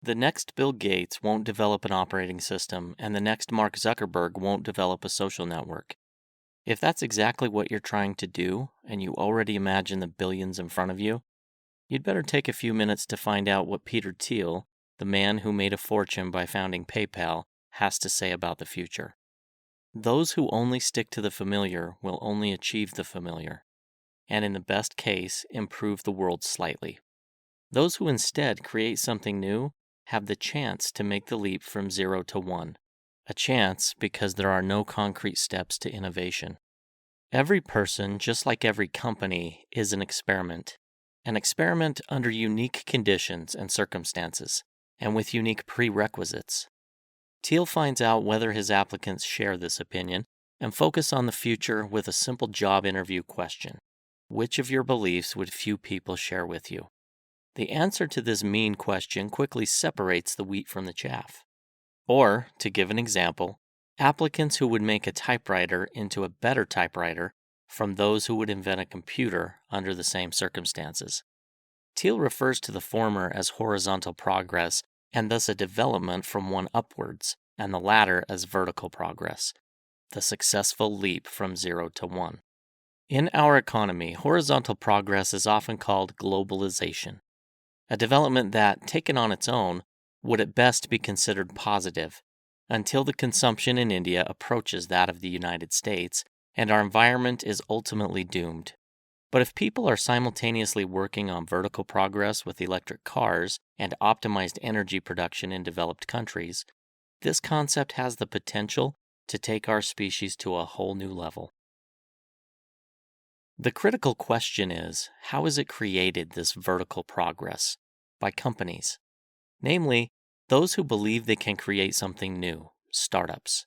The next Bill Gates won't develop an operating system, and the next Mark Zuckerberg won't develop a social network. If that's exactly what you're trying to do, and you already imagine the billions in front of you, you'd better take a few minutes to find out what Peter Thiel, the man who made a fortune by founding PayPal, has to say about the future. Those who only stick to the familiar will only achieve the familiar, and in the best case, improve the world slightly. Those who instead create something new have the chance to make the leap from 0 to 1. A chance because there are no concrete steps to innovation. Every person, just like every company, is an experiment under unique conditions and circumstances, and with unique prerequisites. Thiel finds out whether his applicants share this opinion and focus on the future with a simple job interview question. Which of your beliefs would few people share with you? The answer to this mean question quickly separates the wheat from the chaff. Or, to give an example, applicants who would make a typewriter into a better typewriter from those who would invent a computer under the same circumstances. Thiel refers to the former as horizontal progress and thus a development from one upwards, and the latter as vertical progress, the successful leap from 0 to 1. In our economy, horizontal progress is often called globalization, a development that, taken on its own, would at best be considered positive, until the consumption in India approaches that of the United States, and our environment is ultimately doomed. But if people are simultaneously working on vertical progress with electric cars and optimized energy production in developed countries, this concept has the potential to take our species to a whole new level. The critical question is, how is it created, this vertical progress? By companies. Namely, those who believe they can create something new, startups.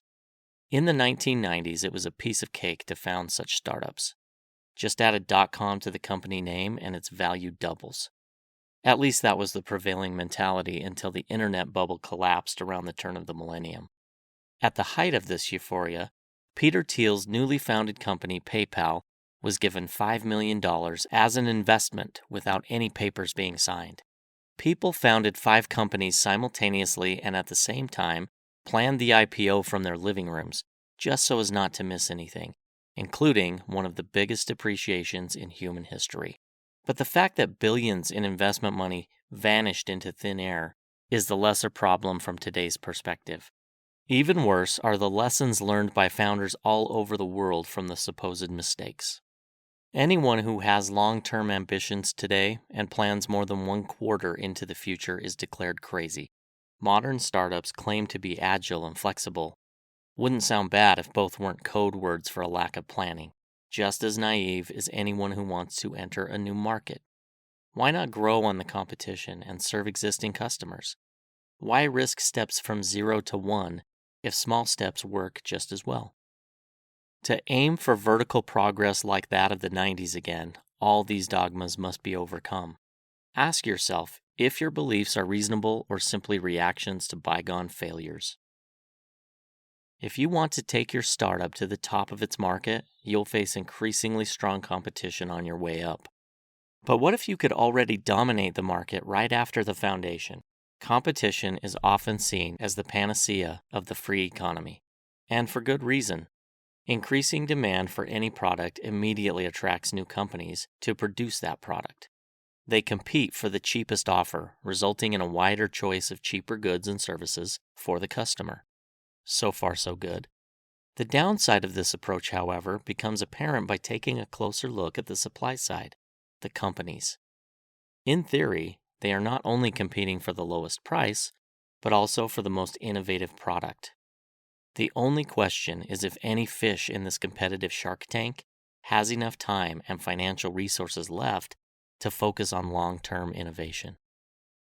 In the 1990s, it was a piece of cake to found such startups. Just add a .com to the company name and its value doubles. At least that was the prevailing mentality until the internet bubble collapsed around the turn of the millennium. At the height of this euphoria, Peter Thiel's newly founded company PayPal was given $5 million as an investment without any papers being signed. People founded 5 companies simultaneously and at the same time planned the IPO from their living rooms, just so as not to miss anything, including one of the biggest depreciations in human history. But the fact that billions in investment money vanished into thin air is the lesser problem from today's perspective. Even worse are the lessons learned by founders all over the world from the supposed mistakes. Anyone who has long-term ambitions today and plans more than 1 quarter into the future is declared crazy. Modern startups claim to be agile and flexible. Wouldn't sound bad if both weren't code words for a lack of planning. Just as naive as anyone who wants to enter a new market. Why not grow on the competition and serve existing customers? Why risk steps from 0 to 1 if small steps work just as well? To aim for vertical progress like that of the 90s again, all these dogmas must be overcome. Ask yourself if your beliefs are reasonable or simply reactions to bygone failures. If you want to take your startup to the top of its market, you'll face increasingly strong competition on your way up. But what if you could already dominate the market right after the foundation? Competition is often seen as the panacea of the free economy, and for good reason. Increasing demand for any product immediately attracts new companies to produce that product. They compete for the cheapest offer, resulting in a wider choice of cheaper goods and services for the customer. So far, so good. The downside of this approach, however, becomes apparent by taking a closer look at the supply side, the companies. In theory, they are not only competing for the lowest price, but also for the most innovative product. The only question is if any fish in this competitive shark tank has enough time and financial resources left to focus on long-term innovation.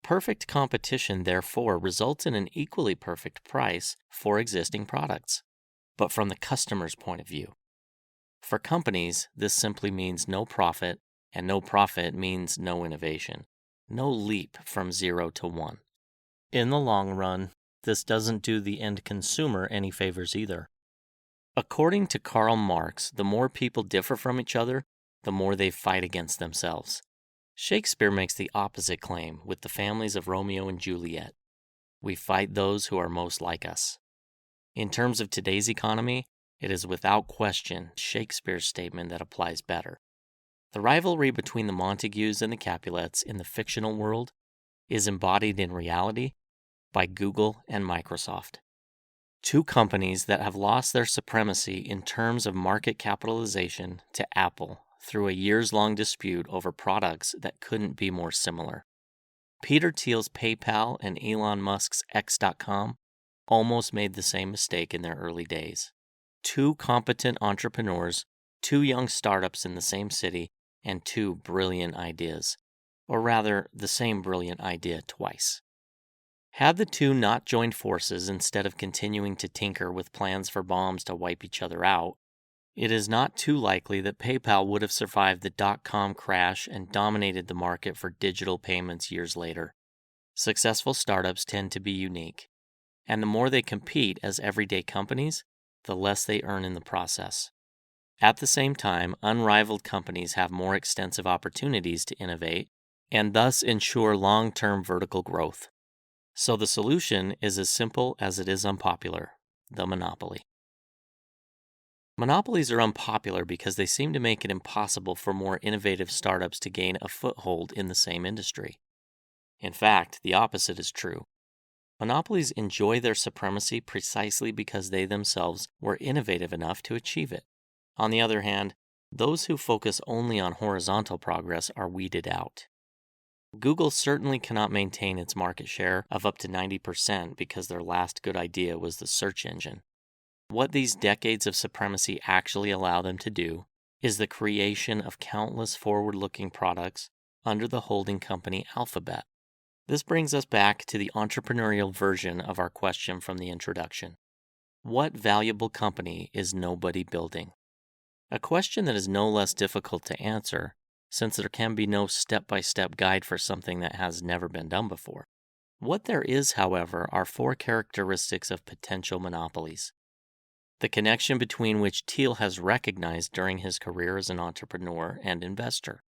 Perfect competition, therefore, results in an equally perfect price for existing products, but from the customer's point of view. For companies, this simply means no profit, and no profit means no innovation, no leap from 0 to 1. In the long run, this doesn't do the end consumer any favors either. According to Karl Marx, the more people differ from each other, the more they fight against themselves. Shakespeare makes the opposite claim with the families of Romeo and Juliet. We fight those who are most like us. In terms of today's economy, it is without question Shakespeare's statement that applies better. The rivalry between the Montagues and the Capulets in the fictional world is embodied in reality by Google and Microsoft. Two companies that have lost their supremacy in terms of market capitalization to Apple through a years-long dispute over products that couldn't be more similar. Peter Thiel's PayPal and Elon Musk's X.com almost made the same mistake in their early days. Two competent entrepreneurs, two young startups in the same city, and two brilliant ideas. Or rather, the same brilliant idea twice. Had the two not joined forces instead of continuing to tinker with plans for bombs to wipe each other out, it is not too likely that PayPal would have survived the dot-com crash and dominated the market for digital payments years later. Successful startups tend to be unique, and the more they compete as everyday companies, the less they earn in the process. At the same time, unrivaled companies have more extensive opportunities to innovate and thus ensure long-term vertical growth. So the solution is as simple as it is unpopular: the monopoly. Monopolies are unpopular because they seem to make it impossible for more innovative startups to gain a foothold in the same industry. In fact, the opposite is true. Monopolies enjoy their supremacy precisely because they themselves were innovative enough to achieve it. On the other hand, those who focus only on horizontal progress are weeded out. Google certainly cannot maintain its market share of up to 90% because their last good idea was the search engine. What these decades of supremacy actually allow them to do is the creation of countless forward-looking products under the holding company Alphabet. This brings us back to the entrepreneurial version of our question from the introduction. What valuable company is nobody building? A question that is no less difficult to answer, since there can be no step-by-step guide for something that has never been done before. What there is, however, are four characteristics of potential monopolies. The connection between which Thiel has recognized during his career as an entrepreneur and investor.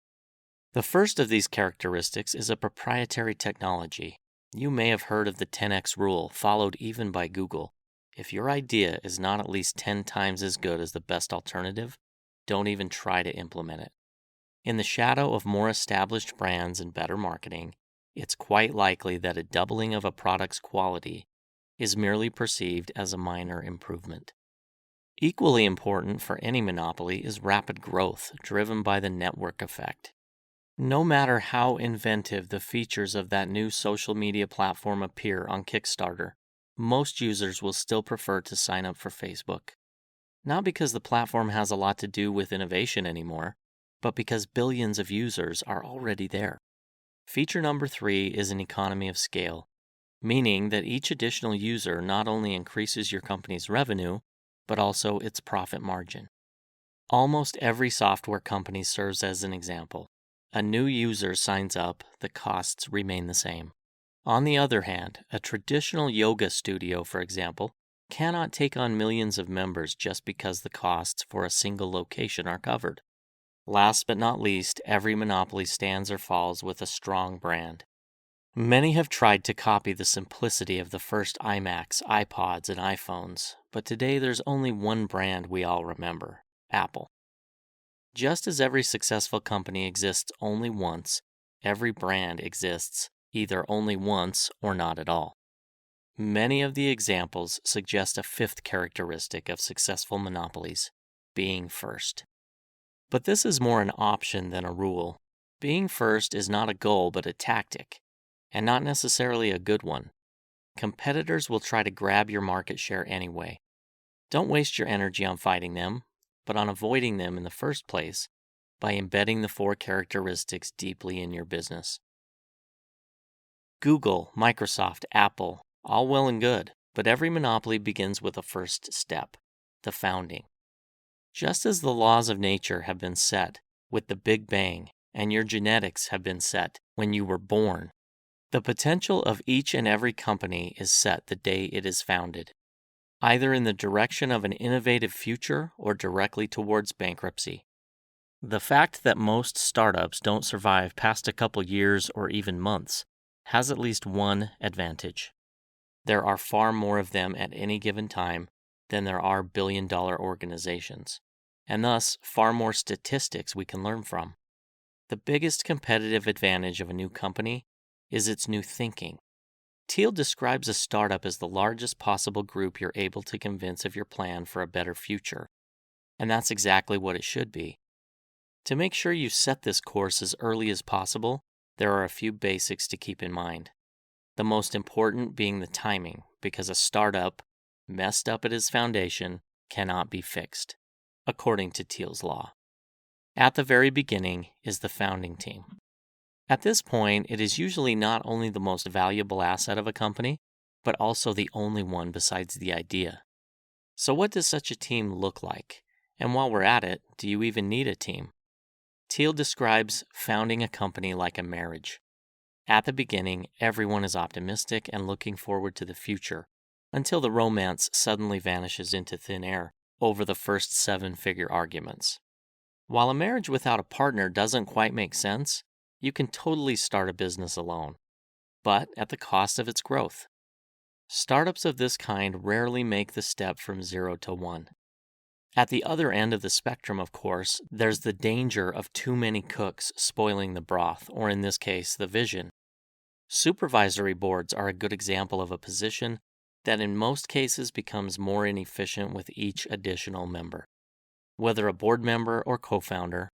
The first of these characteristics is a proprietary technology. You may have heard of the 10x rule, followed even by Google. If your idea is not at least 10 times as good as the best alternative, don't even try to implement it. In the shadow of more established brands and better marketing, it's quite likely that a doubling of a product's quality is merely perceived as a minor improvement. Equally important for any monopoly is rapid growth, driven by the network effect. No matter how inventive the features of that new social media platform appear on Kickstarter, most users will still prefer to sign up for Facebook. Not because the platform has a lot to do with innovation anymore, but because billions of users are already there. Feature number 3 is an economy of scale, meaning that each additional user not only increases your company's revenue, but also its profit margin. Almost every software company serves as an example. A new user signs up, the costs remain the same. On the other hand, a traditional yoga studio, for example, cannot take on millions of members just because the costs for a single location are covered. Last but not least, every monopoly stands or falls with a strong brand. Many have tried to copy the simplicity of the first iMacs, iPods, and iPhones, but today there's only one brand we all remember: Apple. Just as every successful company exists only once, every brand exists either only once or not at all. Many of the examples suggest a fifth characteristic of successful monopolies: being first. But this is more an option than a rule. Being first is not a goal but a tactic, and not necessarily a good one. Competitors will try to grab your market share anyway. Don't waste your energy on fighting them, but on avoiding them in the first place by embedding the four characteristics deeply in your business. Google, Microsoft, Apple, all well and good, but every monopoly begins with a first step: the founding. Just as the laws of nature have been set with the Big Bang and your genetics have been set when you were born, the potential of each and every company is set the day it is founded, either in the direction of an innovative future or directly towards bankruptcy. The fact that most startups don't survive past a couple years or even months has at least one advantage. There are far more of them at any given time than there are billion-dollar organizations, and thus far more statistics we can learn from. The biggest competitive advantage of a new company is its new thinking. Thiel describes a startup as the largest possible group you're able to convince of your plan for a better future, and that's exactly what it should be. To make sure you set this course as early as possible, there are a few basics to keep in mind. The most important being the timing, because a startup, messed up at its foundation, cannot be fixed, according to Thiel's law. At the very beginning is the founding team. At this point, it is usually not only the most valuable asset of a company, but also the only one besides the idea. So what does such a team look like? And while we're at it, do you even need a team? Thiel describes founding a company like a marriage. At the beginning, everyone is optimistic and looking forward to the future, until the romance suddenly vanishes into thin air over the first 7-figure arguments. While a marriage without a partner doesn't quite make sense, you can totally start a business alone, but at the cost of its growth. Startups of this kind rarely make the step from 0 to 1. At the other end of the spectrum, of course, there's the danger of too many cooks spoiling the broth, or in this case, the vision. Supervisory boards are a good example of a position that in most cases becomes more inefficient with each additional member. Whether a board member or co-founder,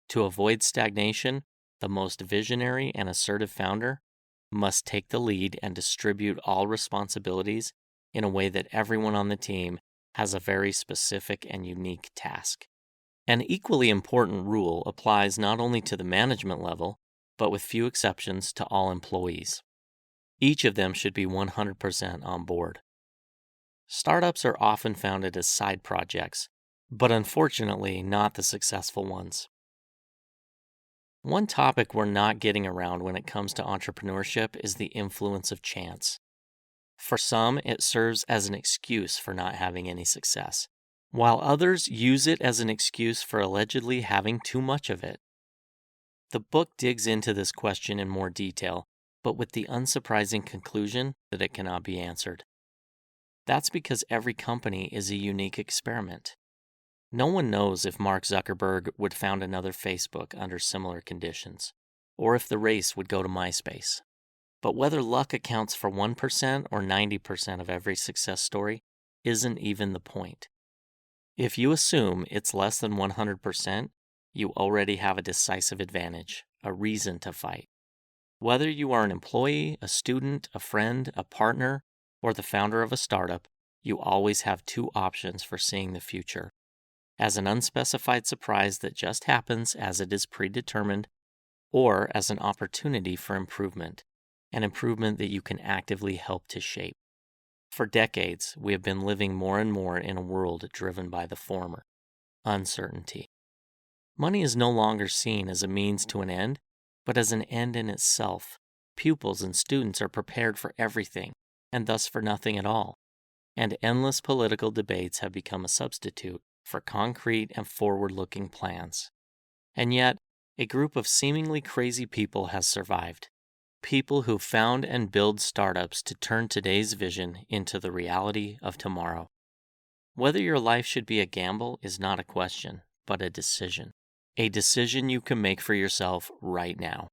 to avoid stagnation, the most visionary and assertive founder must take the lead and distribute all responsibilities in a way that everyone on the team has a very specific and unique task. An equally important rule applies not only to the management level, but with few exceptions to all employees. Each of them should be 100% on board. Startups are often founded as side projects, but unfortunately not the successful ones. One topic we're not getting around when it comes to entrepreneurship is the influence of chance. For some, it serves as an excuse for not having any success, while others use it as an excuse for allegedly having too much of it. The book digs into this question in more detail, but with the unsurprising conclusion that it cannot be answered. That's because every company is a unique experiment. No one knows if Mark Zuckerberg would found another Facebook under similar conditions, or if the race would go to MySpace. But whether luck accounts for 1% or 90% of every success story isn't even the point. If you assume it's less than 100%, you already have a decisive advantage, a reason to fight. Whether you are an employee, a student, a friend, a partner, or the founder of a startup, you always have two options for seeing the future: as an unspecified surprise that just happens as it is predetermined, or as an opportunity for improvement, an improvement that you can actively help to shape. For decades, we have been living more and more in a world driven by the former, uncertainty. Money is no longer seen as a means to an end, but as an end in itself. Pupils and students are prepared for everything, and thus for nothing at all. And endless political debates have become a substitute for concrete and forward-looking plans. And yet, a group of seemingly crazy people has survived. People who found and build startups to turn today's vision into the reality of tomorrow. Whether your life should be a gamble is not a question, but a decision. A decision you can make for yourself right now.